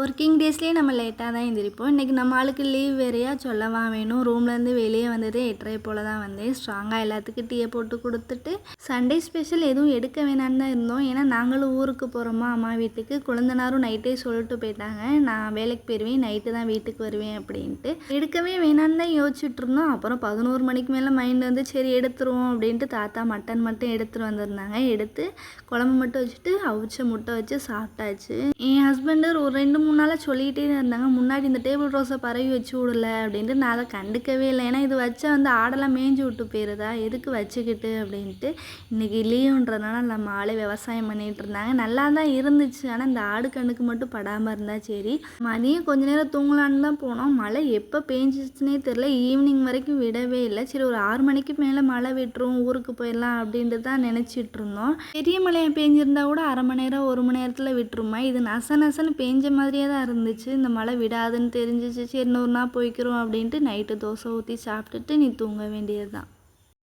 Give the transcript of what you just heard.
Working டேஸ்லேயே நம்ம லேட்டாக தான் எழுந்திரிப்போம். இன்றைக்கி நம்ம ஆளுக்கு லீவ் வேறையா சொல்லவா வேணும். ரூம்லேருந்து வெளியே வந்ததே 8:30 போல் தான் வந்தேன். ஸ்ட்ராங்காக எல்லாத்துக்கும் டீயை போட்டு கொடுத்துட்டு சண்டே ஸ்பெஷல் எதுவும் எடுக்க வேணான்னு தான் இருந்தோம். ஏன்னா நாங்களும் ஊருக்கு போகிறோமா அம்மா வீட்டுக்கு. குழந்தனாரும் நைட்டே சொல்லிட்டு போயிட்டாங்க, நான் வேலைக்கு போயிடுவேன், நைட்டு தான் வீட்டுக்கு வருவேன் அப்படின்ட்டு. எடுக்கவே வேணான்னு தான் யோசிச்சுட்டு இருந்தோம். அப்புறம் 11 மணிக்கு மேலே மைண்ட் வந்து சரி எடுத்துருவோம் அப்படின்ட்டு தாத்தா மட்டன் மட்டும் எடுத்துகிட்டு வந்திருந்தாங்க. எடுத்து குழம்பு மட்டும் வச்சுட்டு அவிச்ச முட்டை வச்சு சாப்பிட்டாச்சு. என் ஹஸ்பண்டு ஒரு 2-3 நாளாக சொல்லிகிட்டே இருந்தாங்க, முன்னாடி இந்த டேபிள் ரோஸை பரவி வச்சு விடல அப்படின்ட்டு. நான் அதை கண்டுக்கவே இல்லை. ஏன்னா இது வச்சா வந்து ஆடெல்லாம் மேய்ஞ்சி விட்டு போயிருதா, எதுக்கு வச்சுக்கிட்டு அப்படின்ட்டு. இன்றைக்கி லீவுன்றதுனால நம்ம ஆளே விவசாயம் பண்ணிகிட்டு இருந்தாங்க. நல்லா தான் இருந்துச்சு. ஆனால் இந்த ஆடு கண்ணுக்கு மட்டும் படாமல் இருந்தால் சரி. மதியம் கொஞ்ச நேரம் தூங்கலான்னு தான் போனோம். மழை எப்போ பேஞ்சிச்சுனே தெரில. ஈவினிங் வரைக்கும் விடவே இல்லை. சரி ஒரு 6 மணிக்கு மேலே மழை விட்டுரும், ஊருக்கு போயிடலாம் அப்படின்ட்டு தான் நினச்சிட்டு இருந்தோம். பெரிய மழையை பேஞ்சிருந்தா கூட அரை மணி நேரம் 1 மணி நேரத்தில் விட்டுருமா. இது நச நசன்னு பேஞ்ச மாதிரியே தான் இருந்துச்சு. இந்த மழை விடாதுன்னு தெரிஞ்சிச்சு. சரி இன்னொரு நாள் போய்க்கிறோம் அப்படின்ட்டு நைட்டு தோசை ஊற்றி சாப்பிட்டுட்டு நீ தூங்க வேண்டியது தான்.